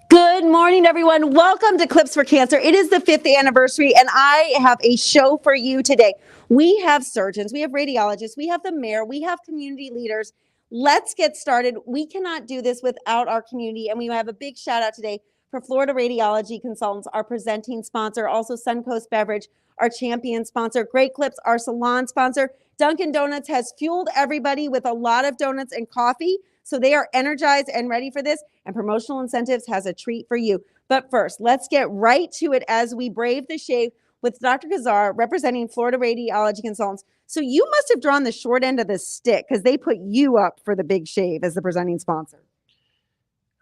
Good morning, everyone. Welcome to Clips for Cancer. It is the 5th anniversary, and I have a show for you today. We have surgeons, we have radiologists, we have the mayor, we have community leaders. Let's get started. We cannot do this without our community, and we have a big shout out today for Florida Radiology Consultants, our presenting sponsor, also Suncoast Beverage, our champion sponsor, Great Clips, our salon sponsor. Dunkin' Donuts has fueled everybody with a lot of donuts and coffee, so they are energized and ready for this, and Promotional Incentives has a treat for you. But first, let's get right to it as we brave the shave with Dr. Kazar representing Florida Radiology Consultants. So you must have drawn the short end of the stick because they put you up for the big shave as the presenting sponsor.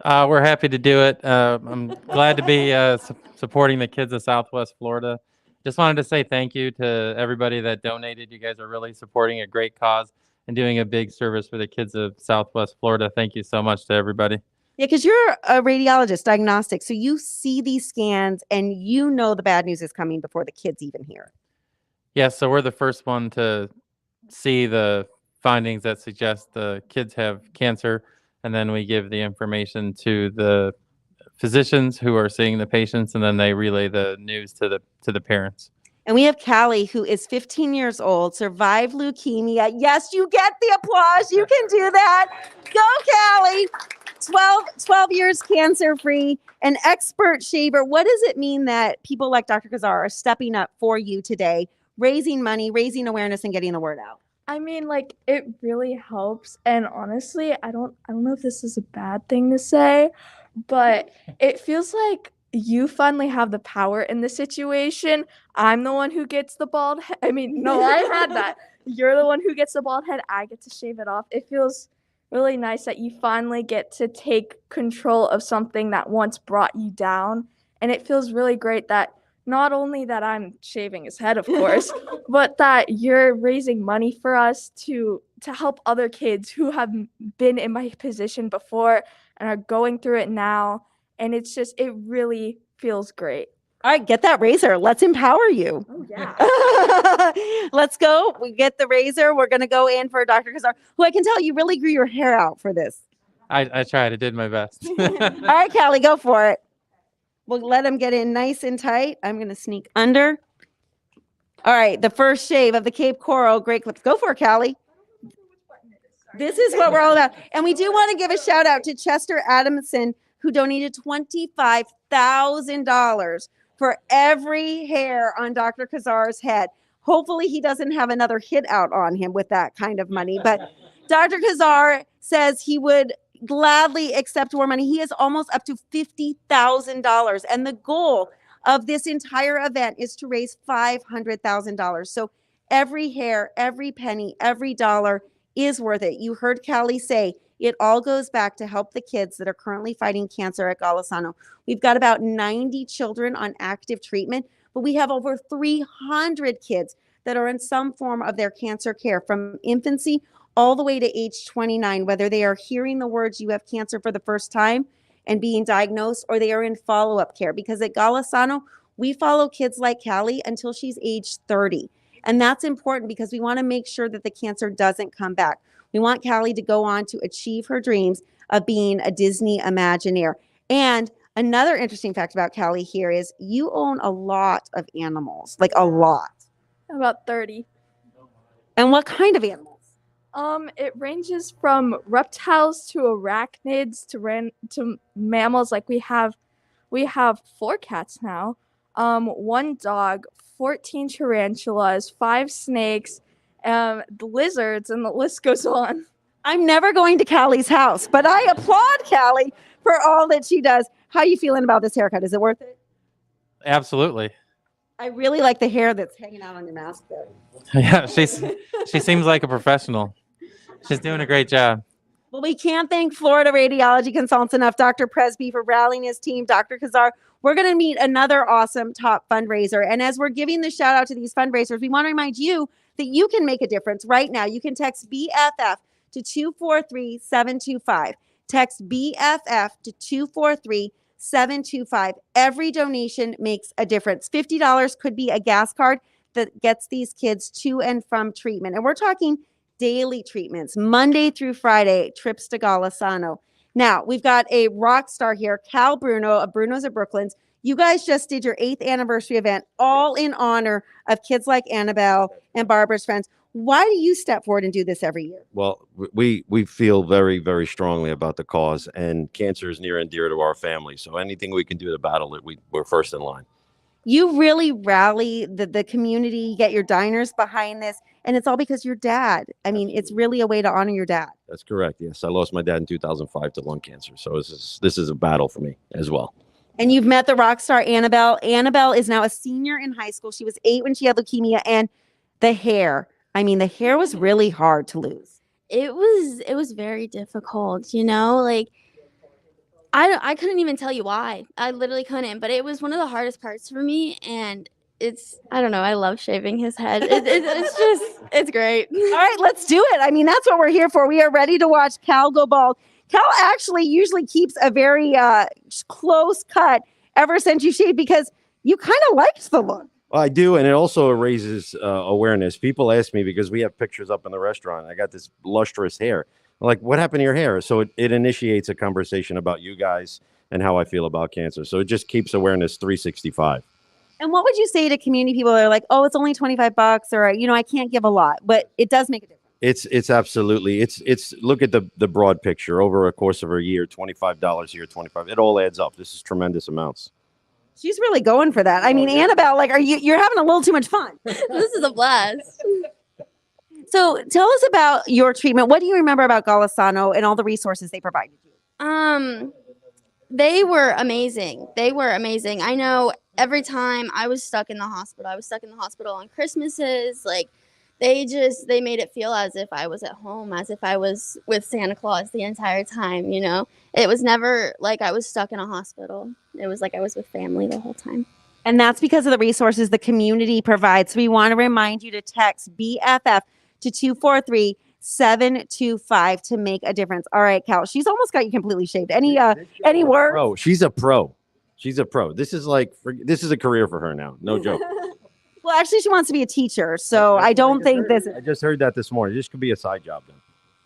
We're happy to do it. I'm glad to be supporting the kids of Southwest Florida. Just wanted to say thank you to everybody that donated. You guys are really supporting a great cause and doing a big service for the kids of Southwest Florida. Thank you so much to everybody. Yeah, because you're a radiologist, diagnostic, so you see these scans and you know the bad news is coming before the kids even hear it. Yeah, so we're the first one to see the findings that suggest the kids have cancer, and then we give the information to the physicians who are seeing the patients, and then they relay the news to the parents. And we have Callie, who is 15 years old, survived leukemia. Yes, you get the applause. You can do that. Go, Callie. 12 years cancer-free, an expert shaver. What does it mean that people like Dr. Kazar are stepping up for you today, raising money, raising awareness, and getting the word out? I mean, like, it really helps. And honestly, I don't know if this is a bad thing to say, but it feels like you finally have the power in the situation. I'm the one who gets the bald head. I mean, no, I had that. You're the one who gets the bald head. I get to shave it off. It feels really nice that you finally get to take control of something that once brought you down. And it feels really great that not only that I'm shaving his head, of course, but that you're raising money for us to help other kids who have been in my position before and are going through it now. And it's just, it really feels great. All right, get that razor. Let's empower you. Oh, yeah. Let's go. We get the razor. We're going to go in for Dr. Kazar, who I can tell you really grew your hair out for this. I tried. I did my best. All right, Callie, go for it. We'll let him get in nice and tight. I'm going to sneak under. All right, the first shave of the Cape Coral. Great Clips. Go for it, Callie. This is what we're all about. And we do want to give a shout out to Chester Adamson, who donated $25,000 for every hair on Dr. Kazar's head. Hopefully he doesn't have another hit out on him with that kind of money. But Dr. Kazar says he would gladly accept more money. He is almost up to $50,000. And the goal of this entire event is to raise $500,000. So every hair, every penny, every dollar is worth it. You heard Callie say, it all goes back to help the kids that are currently fighting cancer at Golisano. We've got about 90 children on active treatment, but we have over 300 kids that are in some form of their cancer care from infancy all the way to age 29, whether they are hearing the words you have cancer for the first time and being diagnosed, or they are in follow-up care. Because at Golisano, we follow kids like Callie until she's age 30. And that's important because we want to make sure that the cancer doesn't come back. We want Callie to go on to achieve her dreams of being a Disney Imagineer. And another interesting fact about Callie here is you own a lot of animals, like a lot. About 30. And what kind of animals? It ranges from reptiles to arachnids to mammals. Like we have 4 cats now, 1 dog, 14 tarantulas, 5 snakes, the lizards, and the list goes on. I'm never going to Callie's house, but I applaud Callie for all that she does. How are you feeling about this haircut? Is it worth it? Absolutely. I really like the hair that's hanging out on your mask there. Yeah, she seems like a professional. She's doing a great job. Well, we can't thank Florida Radiology Consultants enough, Dr. Presby, for rallying his team, Dr. Kazar. We're going to meet another awesome top fundraiser. And as we're giving the shout out to these fundraisers, we want to remind you that you can make a difference right now. You can text BFF to 243-725. Text BFF to 243-725. Every donation makes a difference. $50 could be a gas card that gets these kids to and from treatment. And we're talking daily treatments, Monday through Friday, trips to Golisano. Now, we've got a rock star here, Cal Bruno of Bruno's of Brooklyn's. You guys just did your 8th anniversary event, all in honor of kids like Annabelle and Barbara's friends. Why do you step forward and do this every year? Well, we feel very, very strongly about the cause, and cancer is near and dear to our family. So anything we can do to battle it, we're first in line. You really rally the community, get your diners behind this, and it's all because your dad. I mean, it's really a way to honor your dad. That's correct. Yes, I lost my dad in 2005 to lung cancer. So this is a battle for me as well. And you've met the rock star Annabelle. Annabelle is now a senior in high school. She was 8 when she had leukemia, and the hair. I mean, the hair was really hard to lose. It was very difficult, you know, like I couldn't even tell you why. I literally couldn't, but it was one of the hardest parts for me, and I don't know, I love shaving his head. It's great. All right, let's do it. I mean, that's what we're here for. We are ready to watch Cal go bald. Cal actually usually keeps a very close cut ever since you shaved because you kind of liked the look. Well, I do, and it also raises awareness. People ask me because we have pictures up in the restaurant. I got this lustrous hair. I'm like, what happened to your hair? So it initiates a conversation about you guys and how I feel about cancer. So it just keeps awareness 365. And what would you say to community people that are like, oh, it's only $25 or, you know, I can't give a lot, but it does make a difference. It's absolutely, it's look at the broad picture over a course of a year, $25 here, 25. It all adds up. This is tremendous amounts. She's really going for that. I mean, Annabelle, like, you're having a little too much fun. This is a blast. So tell us about your treatment. What do you remember about Golisano and all the resources they provided you? They were amazing. I know every time I was stuck in the hospital on Christmases, like they made it feel as if I was at home, as if I was with Santa Claus the entire time, you know. It was never like I was stuck in a hospital. It was like I was with family the whole time. And that's because of the resources the community provides. So we want to remind you to text BFF to 243-725 to make a difference. All right, Cal, she's almost got you completely shaved. Any words? Pro. She's a pro. This is this is a career for her now. No joke. Well, actually, she wants to be a teacher, so I don't think this is. I just heard that this morning. This could be a side job then.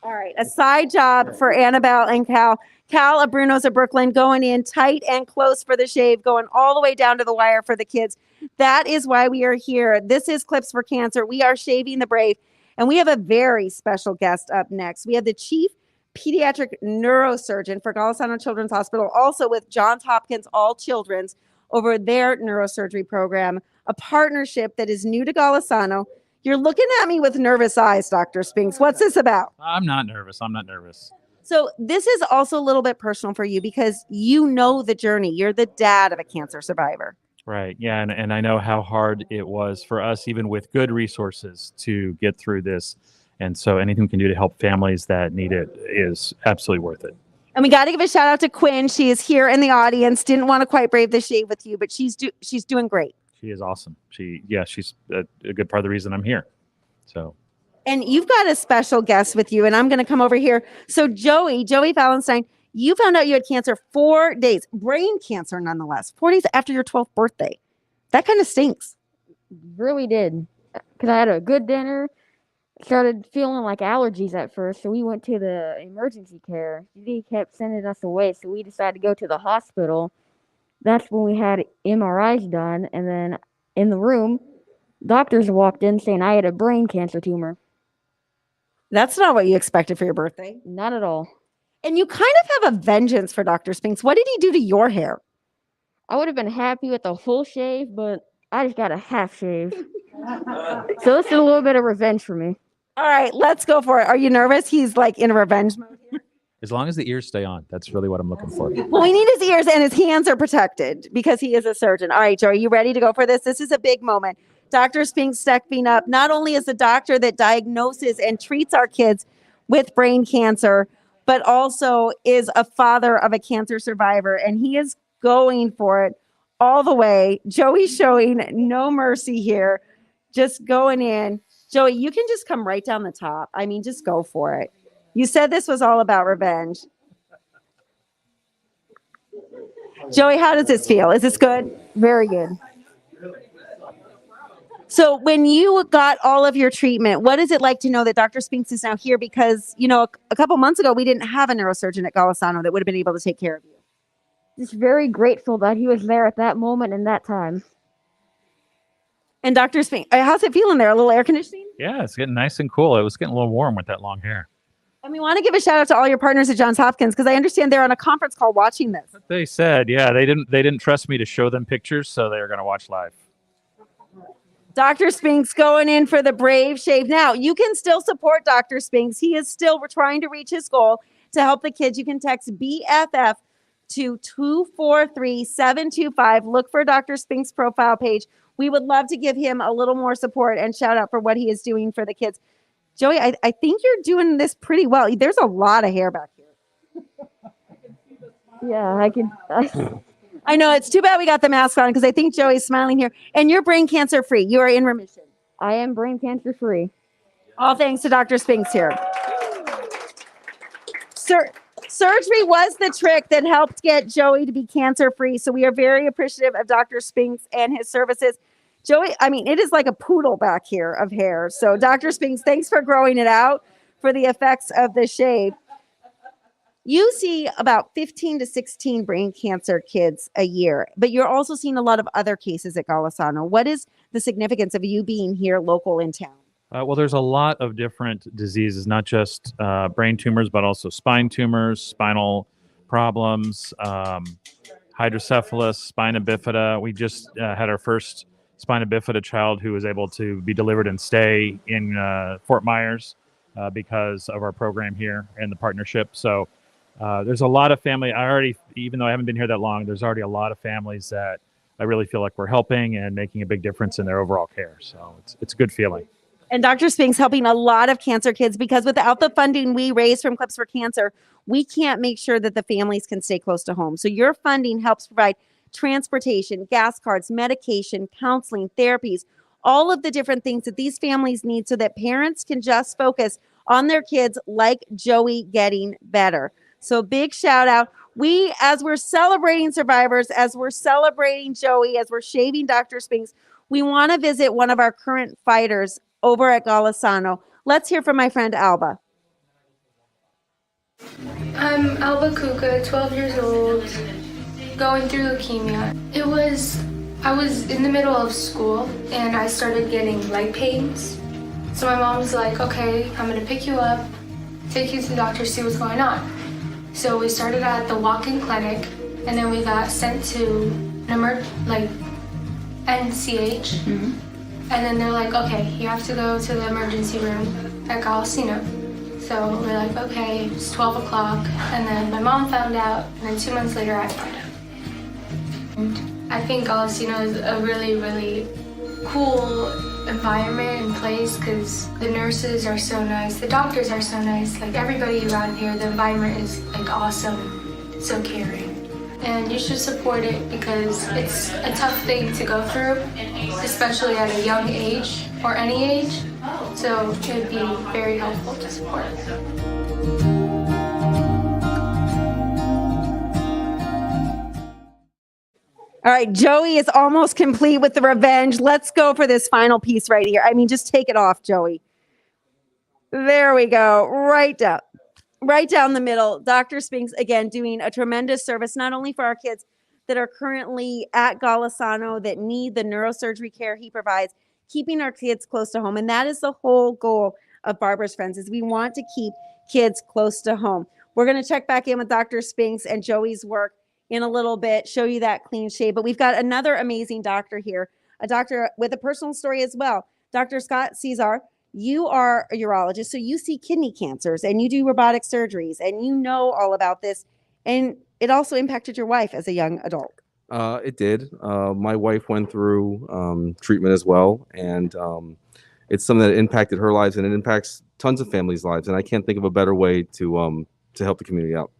All right, a side job for Annabelle and Cal. Cal of Bruno's of Brooklyn going in tight and close for the shave, going all the way down to the wire for the kids. That is why we are here. This is Clips for Cancer. We are shaving the brave, and we have a very special guest up next. We have the chief pediatric neurosurgeon for Golisano Children's Hospital, also with Johns Hopkins All Children's over their neurosurgery program, a partnership that is new to Golisano. You're looking at me with nervous eyes, Dr. Spinks. What's this about? I'm not nervous. So this is also a little bit personal for you because you know the journey. You're the dad of a cancer survivor. Right. Yeah. And I know how hard it was for us, even with good resources, to get through this. And so anything we can do to help families that need it is absolutely worth it. And we got to give a shout out to Quinn. She is here in the audience. Didn't want to quite brave the shave with you, but she's doing great. She is awesome. She's a good part of the reason I'm here. So. And you've got a special guest with you, and I'm going to come over here. So Joey Fallenstein, you found out you had cancer 4 days, brain cancer nonetheless, 4 days after your 12th birthday. That kind of stinks. Really did. Because I had a good dinner, started feeling like allergies at first, so we went to the emergency care. They kept sending us away, so we decided to go to the hospital. That's when we had MRIs done, and then in the room, doctors walked in saying I had a brain cancer tumor. That's not what you expected for your birthday. Not at all. And you kind of have a vengeance for Dr. Spinks. What did he do to your hair? I would have been happy with a full shave, but I just got a half shave. So this is a little bit of revenge for me. All right, let's go for it. Are you nervous? He's like in a revenge mode here. As long as the ears stay on, that's really what I'm looking for. Well, we need his ears and his hands are protected because he is a surgeon. All right, Joe, are you ready to go for this? This is a big moment. Dr. Spinks stepping up, not only is the doctor that diagnoses and treats our kids with brain cancer, but also is a father of a cancer survivor, and he is going for it all the way. Joey's showing no mercy here, just going in. Joey, you can just come right down the top. I mean, just go for it. You said this was all about revenge. Joey, how does this feel? Is this good? Very good. So when you got all of your treatment, what is it like to know that Dr. Spinks is now here? Because, you know, a couple months ago, we didn't have a neurosurgeon at Golisano that would have been able to take care of you. Just very grateful that he was there at that moment and that time. And Dr. Spinks, how's it feeling there? A little air conditioning? Yeah, it's getting nice and cool. It was getting a little warm with that long hair. And we want to give a shout out to all your partners at Johns Hopkins because I understand they're on a conference call watching this. They said, yeah, they didn't trust me to show them pictures, so they were going to watch live. Dr. Spinks going in for the brave shave. Now, you can still support Dr. Spinks. He is still trying to reach his goal to help the kids. You can text BFF to 243-725. Look for Dr. Spinks' profile page. We would love to give him a little more support and shout out for what he is doing for the kids. Joey, I think you're doing this pretty well. There's a lot of hair back here. Yeah, I can. I know it's too bad we got the mask on because I think Joey's smiling here. And you're brain cancer free. You are in remission. I am brain cancer free. All thanks to Dr. Spinks here. Surgery was the trick that helped get Joey to be cancer free. So we are very appreciative of Dr. Spinks and his services. Joey, I mean, it is like a poodle back here of hair. So Dr. Spinks, thanks for growing it out for the effects of the shave. You see about 15 to 16 brain cancer kids a year, but you're also seeing a lot of other cases at Golisano. What is the significance of you being here local in town? Well, there's a lot of different diseases, not just brain tumors, but also spine tumors, spinal problems, hydrocephalus, spina bifida. We just had our first spina bifida child who was able to be delivered and stay in Fort Myers because of our program here and the partnership. So there's a lot of family. Even though I haven't been here that long, there's already a lot of families that I really feel like we're helping and making a big difference in their overall care. So it's a good feeling. And Dr. Spinks helping a lot of cancer kids because without the funding we raise from Clips for Cancer, we can't make sure that the families can stay close to home. So your funding helps provide transportation, gas cards, medication, counseling, therapies, all of the different things that these families need so that parents can just focus on their kids like Joey getting better. So big shout out. As we're celebrating survivors, as we're celebrating Joey, as we're shaving Dr. Spinks, we want to visit one of our current fighters over at Golisano. Let's hear from my friend Alba. I'm Alba Kuka, 12 years old, going through leukemia. I was in the middle of school and I started getting leg pains. So my mom was like, okay, I'm gonna pick you up, take you to the doctor, see what's going on. So we started at the walk-in clinic and then we got sent to NCH. And then they're like, okay, you have to go to the emergency room at Golisano. So we're like, okay, it's 12 o'clock. And then my mom found out, and then 2 months later I found out. And I think Golisano is a really, really cool environment and place because the nurses are so nice, the doctors are so nice, like everybody around here, the environment is like awesome, so caring. And you should support it because it's a tough thing to go through, especially at a young age or any age. So it would be very helpful to support it. All right, Joey is almost complete with the revenge. Let's go for this final piece right here. I mean, just take it off, Joey. There we go. Right down the middle. Dr. Spinks, again, doing a tremendous service, not only for our kids that are currently at Golisano that need the neurosurgery care he provides, keeping our kids close to home. And that is the whole goal of Barbara's Friends, is we want to keep kids close to home. We're going to check back in with Dr. Spinks and Joey's work in a little bit, show you that clean shave. But we've got another amazing doctor here, a doctor with a personal story as well. Dr. Scott Cesar, you are a urologist, so you see kidney cancers and you do robotic surgeries and you know all about this. And it also impacted your wife as a young adult. It did. My wife went through treatment as well, and it's something that impacted her lives, and it impacts tons of families' lives. And I can't think of a better way to help the community out.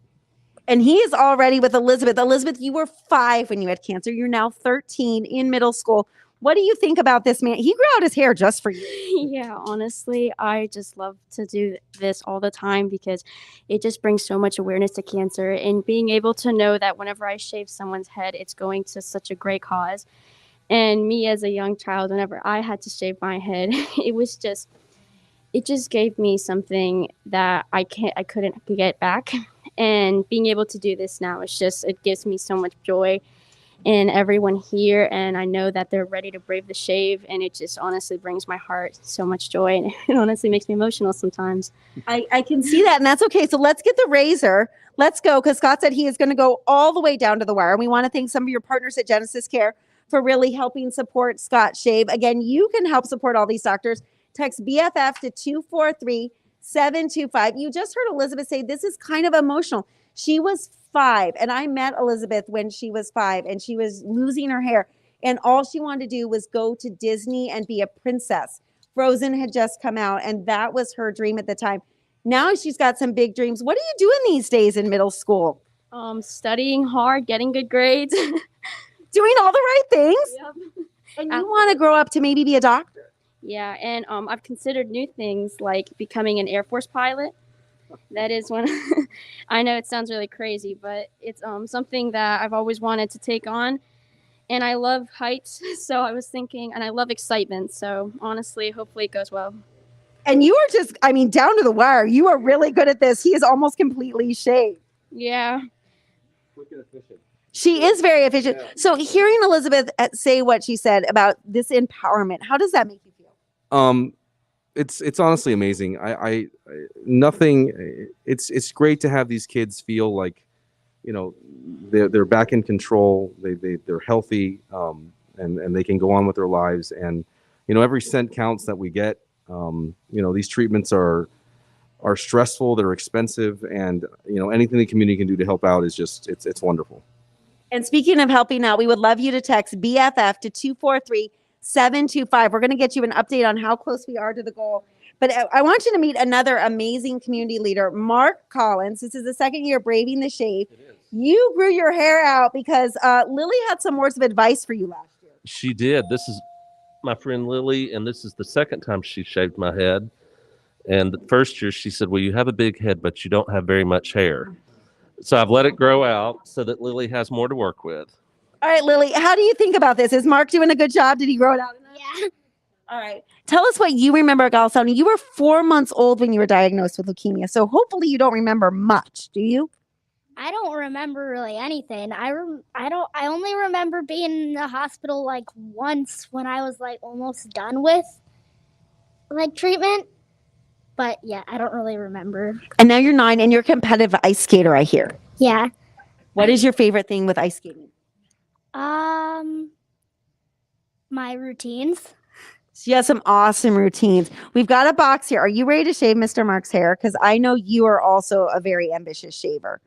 And he is already with Elizabeth. Elizabeth, you were 5 when you had cancer. You're now 13 in middle school. What do you think about this man? He grew out his hair just for you. Yeah, honestly, I just love to do this all the time because it just brings so much awareness to cancer, and being able to know that whenever I shave someone's head, it's going to such a great cause. And me as a young child, whenever I had to shave my head, it just gave me something that I couldn't get back. And being able to do this now, it gives me so much joy in everyone here. And I know that they're ready to brave the shave. And it just honestly brings my heart so much joy. And it honestly makes me emotional sometimes. I can see that, and that's okay. So let's get the razor. Let's go, because Scott said he is going to go all the way down to the wire. And we want to thank some of your partners at Genesis Care for really helping support Scott Shave. Again, you can help support all these doctors. Text BFF to 243-725. You just heard Elizabeth say this is kind of emotional. She was 5, and I met Elizabeth when she was 5, and she was losing her hair. And all she wanted to do was go to Disney and be a princess. Frozen had just come out, and that was her dream at the time. Now she's got some big dreams. What are you doing these days in middle school? Studying hard, getting good grades. Doing all the right things? Yep. And you want to grow up to maybe be a doctor? Yeah, and I've considered new things like becoming an Air Force pilot. That is one. I know it sounds really crazy, but it's something that I've always wanted to take on. And I love heights, so I was thinking, and I love excitement. So honestly, hopefully it goes well. And you are just, I mean, down to the wire. You are really good at this. He is almost completely shaved. Yeah. Quick and efficient. She is very efficient. Yeah. So hearing Elizabeth say what she said about this empowerment, how does that make you feel? It's honestly amazing. I nothing. It's great to have these kids feel like, you know, they're back in control. They're healthy, and they can go on with their lives. And you know, every cent counts that we get. You know, these treatments are stressful. They're expensive, and you know, anything the community can do to help out is just it's wonderful. And speaking of helping out, we would love you to text BFF to 243-725. We're going to get you an update on how close we are to the goal. But I want you to meet another amazing community leader, Mark Collins. This is the second year braving the shave. You grew your hair out because Lily had some words of advice for you last year. She did. This is my friend Lily, and this is the second time she shaved my head. And the first year she said, well, you have a big head, but you don't have very much hair. So I've let it grow out so that Lily has more to work with. All right, Lily, how do you think about this? Is Mark doing a good job? Did he grow it out enough? Yeah. All right. Tell us what you remember, Galsani. You were 4 months old when you were diagnosed with leukemia. So hopefully you don't remember much, do you? I don't remember really anything. I only remember being in the hospital like once when I was like almost done with like treatment. But yeah, I don't really remember. And now you're 9 and you're a competitive ice skater, I hear. Yeah. What is your favorite thing with ice skating? My routines. She has some awesome routines. We've got a box here. Are you ready to shave Mr. Mark's hair? Because I know you are also a very ambitious shaver.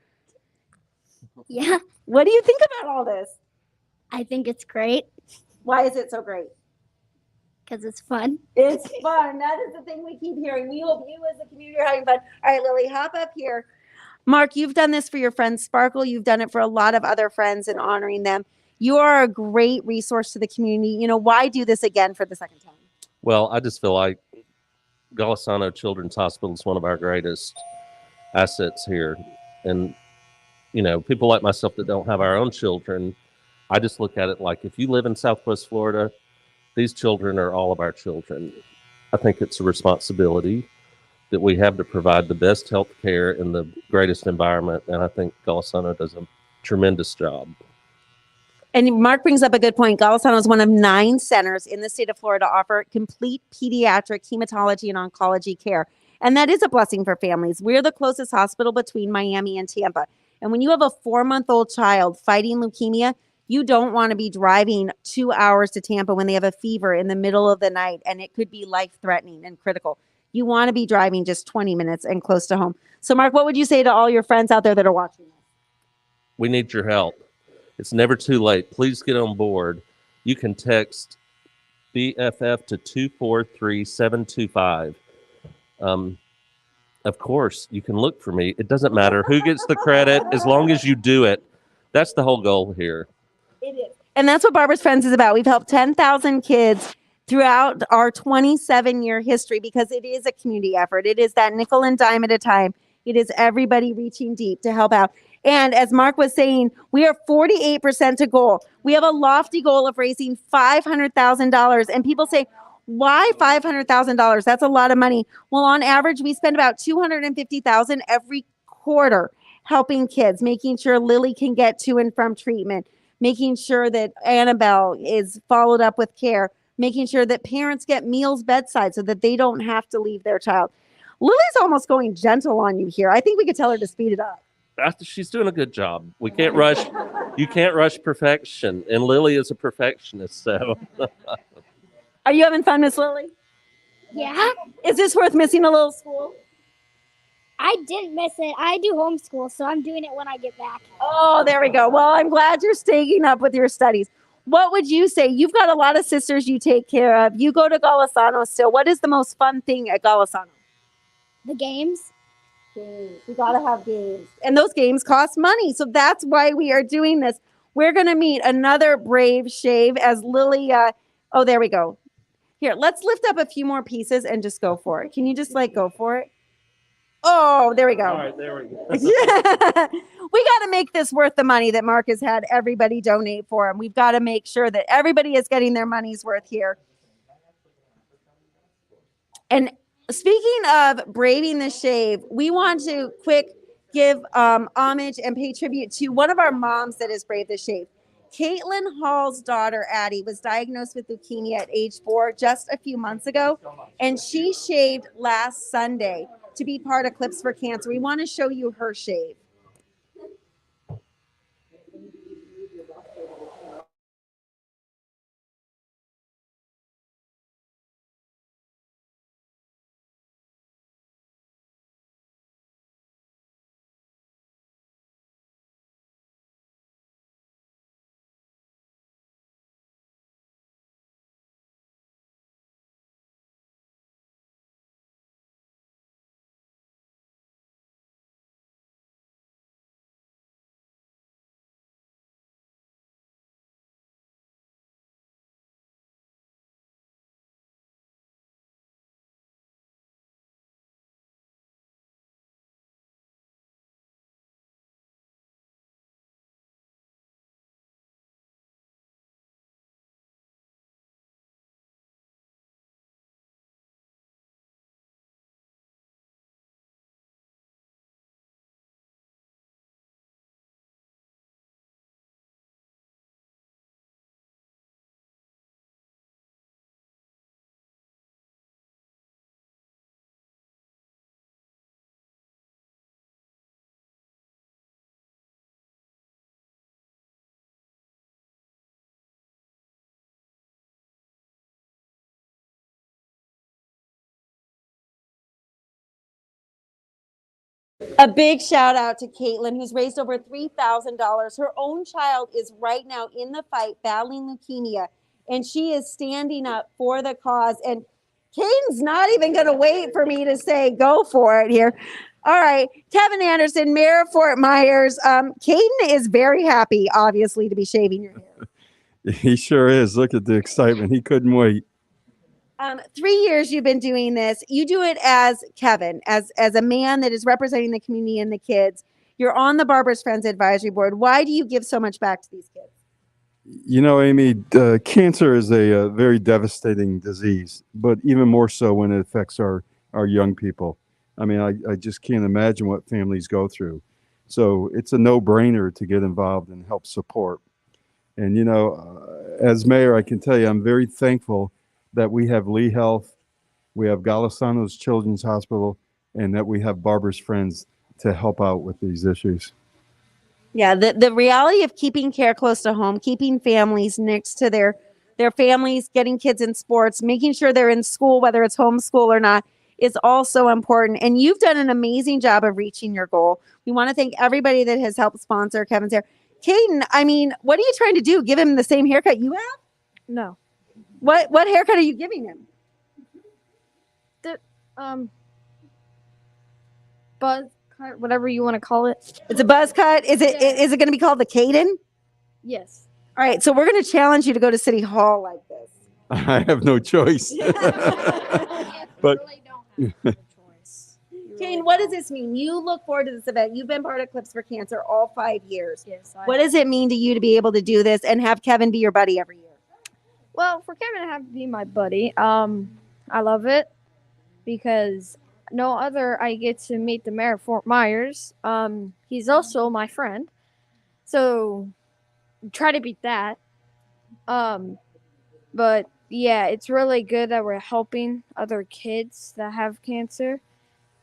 Yeah. What do you think about all this? I think it's great Why is it so great? because it's fun. It's fun. That is the thing we keep hearing. We hope you as a community are having fun. All right, Lily, hop up here. Mark, you've done this for your friend Sparkle. You've done it for a lot of other friends and honoring them. You are a great resource to the community. You know, why do this again for the second time? Well, I just feel like Golisano Children's Hospital is one of our greatest assets here. And, you know, people like myself that don't have our own children, I just look at it like if you live in Southwest Florida, these children are all of our children. I think it's a responsibility that we have to provide the best health care in the greatest environment. And I think Golisano does a tremendous job. And Mark brings up a good point. Golisano is one of 9 centers in the state of Florida to offer complete pediatric hematology and oncology care. And that is a blessing for families. We're the closest hospital between Miami and Tampa. And when you have a 4-month-old child fighting leukemia, you don't want to be driving 2 hours to Tampa when they have a fever in the middle of the night, and it could be life-threatening and critical. You want to be driving just 20 minutes and close to home. So, Mark, what would you say to all your friends out there that are watching this? We need your help. It's never too late. Please get on board. You can text BFF to 243-725. Of course, you can look for me. It doesn't matter who gets the credit as long as you do it. That's the whole goal here. It is. And that's what Barbara's Friends is about. We've helped 10,000 kids throughout our 27-year history because it is a community effort. It is that nickel and dime at a time. It is everybody reaching deep to help out. And as Mark was saying, we are 48% to goal. We have a lofty goal of raising $500,000. And people say, why $500,000? That's a lot of money. Well, on average, we spend about $250,000 every quarter helping kids, making sure Lily can get to and from treatment, making sure that Annabelle is followed up with care, making sure that parents get meals bedside so that they don't have to leave their child. Lily's almost going gentle on you here. I think we could tell her to speed it up. She's doing a good job. We can't rush. You can't rush perfection, and Lily is a perfectionist. So, Are you having fun, Miss Lily? Yeah, Is this worth missing a little school? I didn't miss it. I do homeschool, so I'm doing it when I get back. Oh, there we go. Well, I'm glad you're staying up with your studies. What would you say? You've got a lot of sisters you take care of. You go to Golisano still. What is the most fun thing at Golisano? The games. Games. We got to have games. And those games cost money. So that's why we are doing this. We're going to meet another brave shave as Lily. Oh, there we go. Here, let's lift up a few more pieces and just go for it. Can you just go for it? Oh, there we go. all right, there we go. Yeah. We got to make this worth the money that Mark has had everybody donate for him. We've got to make sure that everybody is getting their money's worth here. And speaking of braving the shave, we want to give homage and pay tribute to one of our moms that has braved the shave. Caitlin Hall's daughter, Addie, was diagnosed with leukemia at age 4 just a few months ago, and she shaved last Sunday to be part of Clips for Cancer. We want to show you her shave. A big shout out to Caitlin, who's raised over $3,000. Her own child is right now in the fight battling leukemia, and she is standing up for the cause. And Caden's not even going to wait for me to say go for it here. All right, Kevin Anderson, Mayor of Fort Myers. Caden is very happy, obviously, to be shaving your hair. He sure is. Look at the excitement. He couldn't wait. 3 years you've been doing this. You do it as Kevin, as a man that is representing the community and the kids. You're on the Barbara's Friends Advisory Board. Why do you give so much back to these kids? You know, Amy, cancer is a very devastating disease, but even more so when it affects our young people. I mean, I just can't imagine what families go through. So it's a no-brainer to get involved and help support. And, you know, as mayor, I can tell you, I'm very thankful that we have Lee Health, we have Golisano's Children's Hospital, and that we have Barbara's Friends to help out with these issues. Yeah, the reality of keeping care close to home, keeping families next to their families, getting kids in sports, making sure they're in school, whether it's homeschool or not, is also important. And you've done an amazing job of reaching your goal. We want to thank everybody that has helped sponsor Kevin's hair. Caden, I mean, what are you trying to do? Give him the same haircut you have? No. What haircut are you giving him? Buzz cut, whatever you want to call it. It's a buzz cut. Is it going to be called the Caden? Yes. All right, so we're going to challenge you to go to City Hall like this. I have no choice. But really don't have a choice. You Kane, what does this mean? You look forward to this event. You've been part of Clips for Cancer all 5 years. Yes. What does it mean to you to be able to do this and have Kevin be your buddy every year? Well, for Kevin to have to be my buddy, I love it because I get to meet the mayor of Fort Myers. He's also my friend, so try to beat that. But yeah, it's really good that we're helping other kids that have cancer,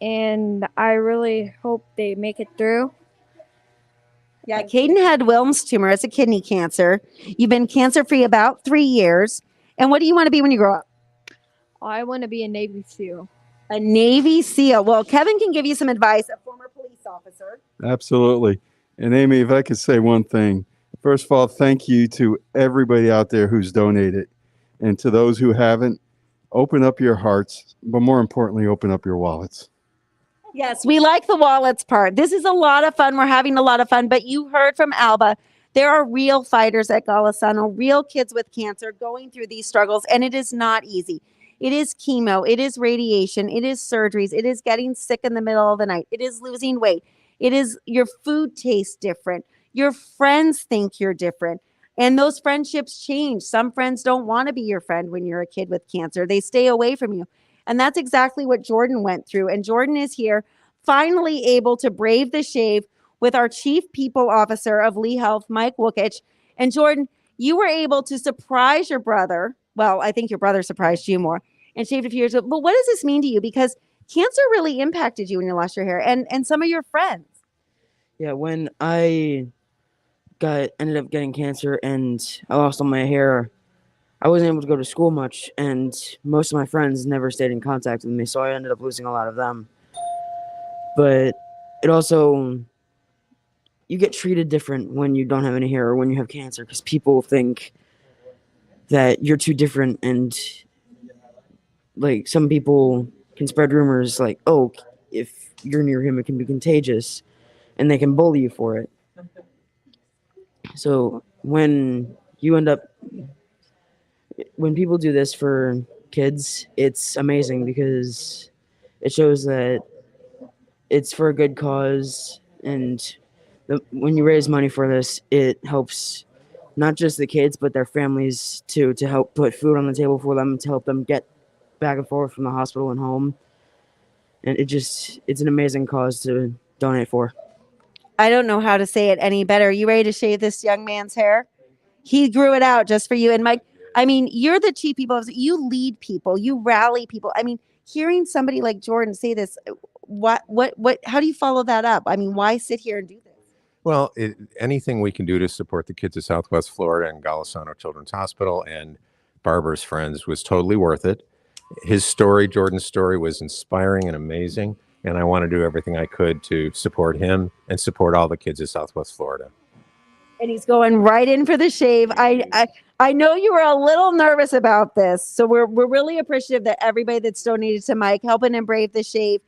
and I really hope they make it through. Yeah, Caden had Wilms tumor. It's a kidney cancer. You've been cancer-free about 3 years. And what do you want to be when you grow up? I want to be a Navy SEAL. A Navy SEAL. Well, Kevin can give you some advice, a former police officer. Absolutely. And Amy, if I could say one thing, first of all, thank you to everybody out there who's donated. And to those who haven't, open up your hearts, but more importantly, open up your wallets. Yes, we like the wallets part. This is a lot of fun. We're having a lot of fun. But you heard from Alba, there are real fighters at Golisano, real kids with cancer going through these struggles, and it is not easy. It is chemo, it is radiation, it is surgeries, it is getting sick in the middle of the night, it is losing weight, it is your food tastes different, your friends think you're different, and those friendships change. Some friends don't want to be your friend when you're a kid with cancer. They stay away from you. And that's exactly what Jordan went through. And Jordan is here, finally able to brave the shave with our Chief People Officer of Lee Health, Mike Wookich. And Jordan, you were able to surprise your brother. Well, I think your brother surprised you more and shaved a few years ago. But what does this mean to you? Because cancer really impacted you when you lost your hair and some of your friends. Yeah, when I ended up getting cancer and I lost all my hair, I wasn't able to go to school much, and most of my friends never stayed in contact with me, so I ended up losing a lot of them. But it also, you get treated different when you don't have any hair or when you have cancer, because people think that you're too different, and like some people can spread rumors like, oh, if you're near him, it can be contagious, and they can bully you for it. So when people do this for kids, it's amazing because it shows that it's for a good cause. And when you raise money for this, it helps not just the kids, but their families too, to help put food on the table for them, to help them get back and forth from the hospital and home. And it's an amazing cause to donate for. I don't know how to say it any better. You ready to shave this young man's hair? He grew it out just for you. And Mike, I mean, you're the Chief People Officer. You lead people. You rally people. I mean, hearing somebody like Jordan say this, how do you follow that up? I mean, why sit here and do this? Well, anything we can do to support the kids of Southwest Florida and Golisano Children's Hospital and Barbara's friends was totally worth it. His story, Jordan's story, was inspiring and amazing. And I want to do everything I could to support him and support all the kids of Southwest Florida. And he's going right in for the shave. I know you were a little nervous about this, so we're really appreciative that everybody that's donated to Mike helping him brave the shave.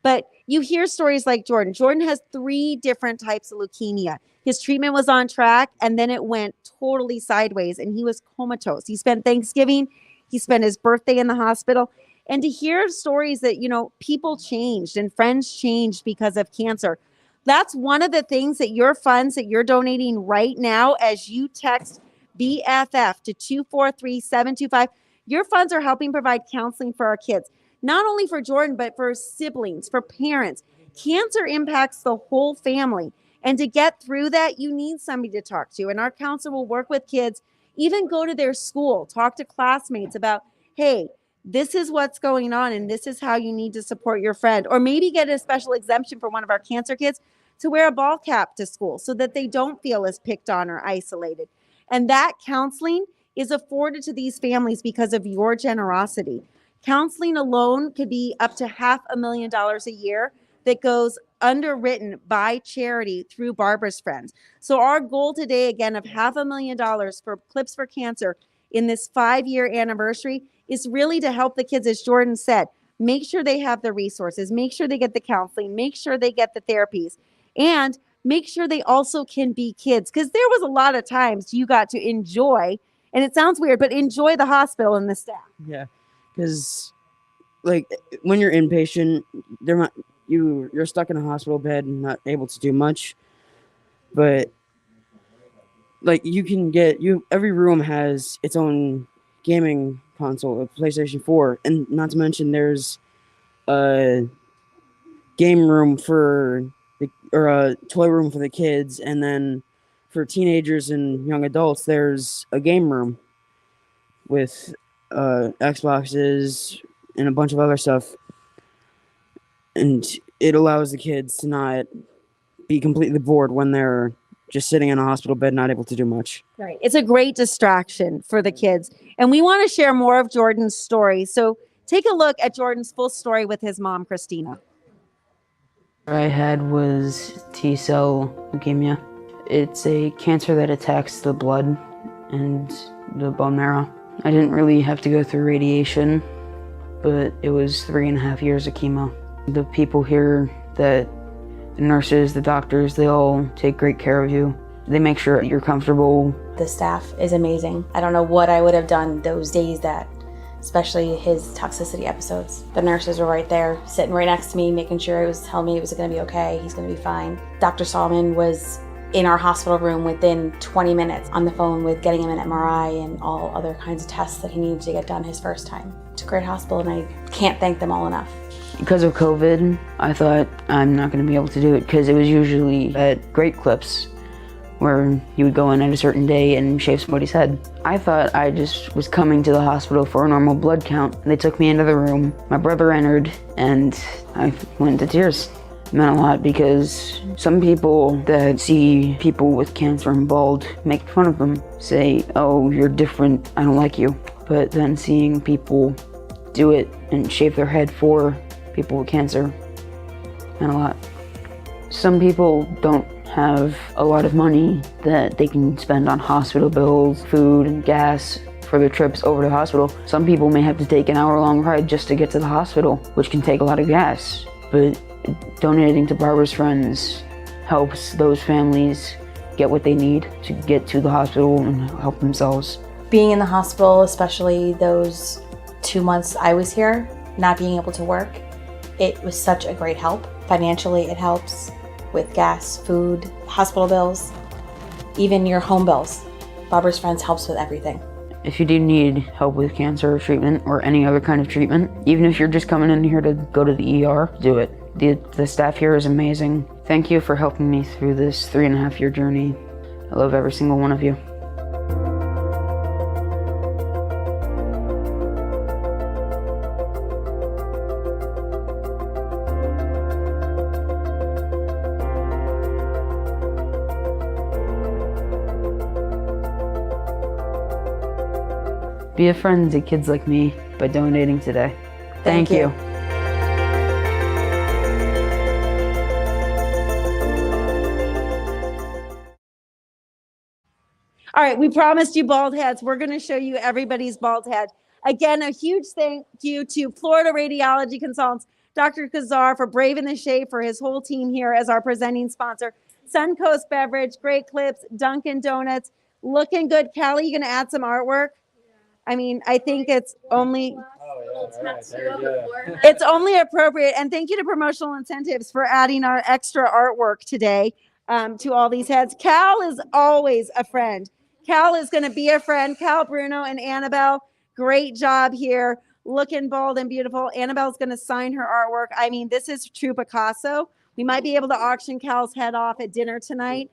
But you hear stories like Jordan. Jordan has 3 different types of leukemia. His treatment was on track, and then it went totally sideways, and he was comatose. He spent Thanksgiving, he spent his birthday in the hospital. And to hear stories that, people changed and friends changed because of cancer. That's one of the things that your funds that you're donating right now as you text BFF to 243-725. Your funds are helping provide counseling for our kids, not only for Jordan, but for siblings, for parents. Cancer impacts the whole family. And to get through that, you need somebody to talk to. And our counselor will work with kids, even go to their school, talk to classmates about, hey, this is what's going on, and this is how you need to support your friend. Or maybe get a special exemption for one of our cancer kids to wear a ball cap to school so that they don't feel as picked on or isolated. And that counseling is afforded to these families because of your generosity. Counseling alone could be up to $500,000 a year that goes underwritten by charity through Barbara's Friends. So our goal today, again, of $500,000 for Clips for Cancer in this 5-year anniversary is really to help the kids, as Jordan said, make sure they have the resources, make sure they get the counseling, make sure they get the therapies, and make sure they also can be kids. Because there was a lot of times you got to enjoy, and it sounds weird, but enjoy the hospital and the staff. Yeah, because like when you're inpatient, you're stuck in a hospital bed and not able to do much. But like you can get every room has its own gaming console, a PlayStation 4, and not to mention there's a game room or a toy room for the kids, and then for teenagers and young adults there's a game room with Xboxes and a bunch of other stuff, and it allows the kids to not be completely bored when they're just sitting in a hospital bed not able to do much. Right. It's a great distraction for the kids. And we want to share more of Jordan's story. So take a look at Jordan's full story with his mom, Christina. What I had was T-cell leukemia. It's a cancer that attacks the blood and the bone marrow. I didn't really have to go through radiation, but it was 3.5 years of chemo. The people here, the nurses, the doctors, they all take great care of you. They make sure you're comfortable. The staff is amazing. I don't know what I would have done those days that, especially his toxicity episodes. The nurses were right there, sitting right next to me, making sure he was telling me it was gonna be okay, he's gonna be fine. Dr. Solomon was in our hospital room within 20 minutes on the phone with getting him an MRI and all other kinds of tests that he needed to get done his first time. It's a great hospital and I can't thank them all enough. Because of COVID, I thought I'm not going to be able to do it because it was usually at Great Clips where you would go in at a certain day and shave somebody's head. I thought I just was coming to the hospital for a normal blood count. They took me into the room. My brother entered and I went into tears. It meant a lot because some people that see people with cancer and bald make fun of them, say, oh, you're different, I don't like you. But then seeing people do it and shave their head for people with cancer meant a lot. Some people don't have a lot of money that they can spend on hospital bills, food, and gas for their trips over to the hospital. Some people may have to take an hour-long ride just to get to the hospital, which can take a lot of gas. But donating to Barbara's Friends helps those families get what they need to get to the hospital and help themselves. Being in the hospital, especially those 2 months I was here, not being able to work, it was such a great help. Financially, it helps with gas, food, hospital bills, even your home bills. Barbara's Friends helps with everything. If you do need help with cancer treatment or any other kind of treatment, even if you're just coming in here to go to the ER, do it. The staff here is amazing. Thank you for helping me through this 3.5-year journey. I love every single one of you. Be a friend to kids like me by donating today. Thank you. All right, we promised you bald heads. We're going to show you everybody's bald head. Again, a huge thank you to Florida Radiology Consultants, Dr. Kazar, for braving the shade, for his whole team here as our presenting sponsor. Suncoast Beverage, Great Clips, Dunkin' Donuts, looking good. Callie, you going to add some artwork? I mean, I think it's only appropriate. And thank you to Promotional Incentives for adding our extra artwork today to all these heads. Cal is always a friend. Cal is going to be a friend. Cal, Bruno, and Annabelle, great job here. Looking bold and beautiful. Annabelle's going to sign her artwork. I mean, this is true Picasso. We might be able to auction Cal's head off at dinner tonight.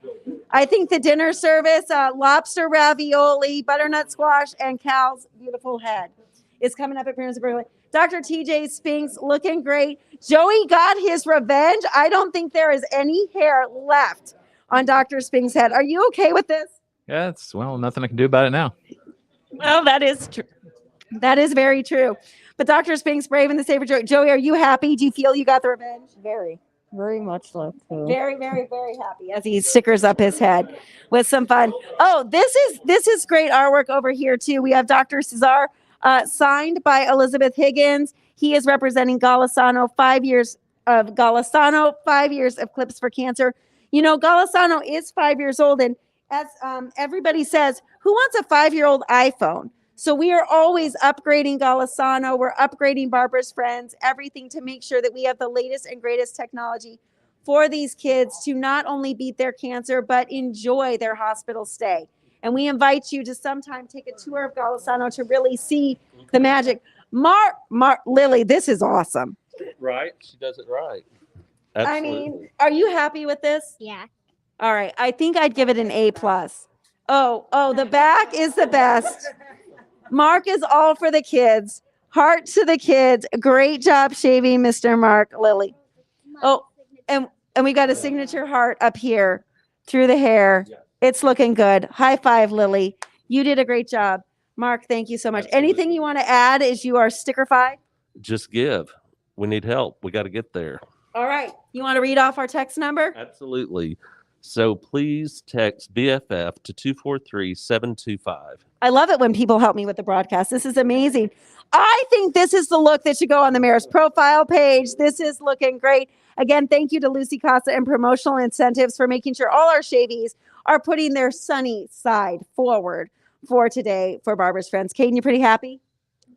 I think the dinner service, lobster ravioli, butternut squash, and Cal's beautiful head is coming up at Bruno's Berkeley. Dr. TJ Spinks looking great. Joey got his revenge. I don't think there is any hair left on Dr. Spinks' head. Are you okay with this? Yeah, well, nothing I can do about it now. Well, that is true. That is very true. But Dr. Spinks, brave and the saver Joey. Joey, are you happy? Do you feel you got the revenge? Very much so. Too. Very, very, very happy as he stickers up his head with some fun. Oh, this is great artwork over here too. We have Dr. Cesar signed by Elizabeth Higgins. He is representing Golisano, 5 years of Golisano, 5 years of Clips for Cancer. You know, Golisano is 5 years old, and as everybody says, who wants a 5-year-old iPhone? So we are always upgrading Golisano. We're upgrading Barbara's Friends, everything to make sure that we have the latest and greatest technology for these kids to not only beat their cancer, but enjoy their hospital stay. And we invite you to sometime take a tour of Golisano to really see the magic. Lily, this is awesome. Right? She does it right. I mean, are you happy with this? Yeah. All right. I think I'd give it an A+. Oh, the back is the best. Mark is all for the kids. Heart to the kids. Great job shaving, Mr. Mark. Lily. Oh, and we got a signature heart up here through the hair. It's looking good. High five, Lily. You did a great job. Mark, thank you so much. Anything you want to add as you are stickerfied? Just give. We need help. We got to get there. All right. You want to read off our text number? Absolutely. So please text BFF to 243-725. I love it when people help me with the broadcast. This is amazing. I think this is the look that should go on the mayor's profile page. This is looking great. Again, thank you to Lucy Casa and Promotional Incentives for making sure all our shavies are putting their sunny side forward for today for Barbara's Friends. Caden, you pretty happy?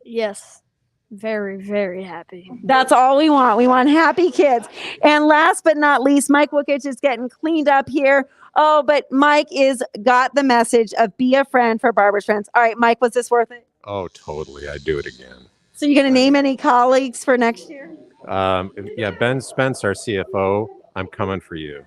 Yes. Very, very happy. That's all we want. We want happy kids. And last but not least, Mike Wookich is getting cleaned up here. Oh, but Mike is got the message of be a friend for Barbara's Friends. All right, Mike, was this worth it? Oh, totally. I'd do it again. So you're going to name any colleagues for next year? Yeah, Ben Spence, our CFO, I'm coming for you.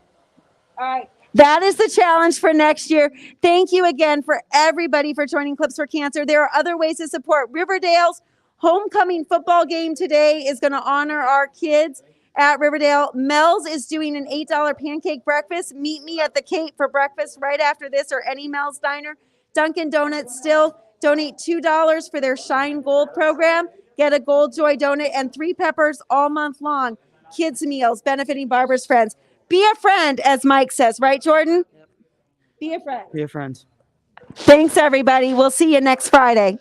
All right. That is the challenge for next year. Thank you again for everybody for joining Clips for Cancer. There are other ways to support. Riverdale's homecoming football game today is going to honor our kids at Riverdale. Mel's is doing an $8 pancake breakfast. Meet me at the Cape for breakfast right after this, or any Mel's Diner. Dunkin' Donuts still donate $2 for their Shine Gold program. Get a Gold Joy donut and 3 peppers all month long. Kids meals benefiting Barbara's Friends. Be a friend, as Mike says, right, Jordan? Yep. Be a friend. Be a friend. Thanks, everybody. We'll see you next Friday.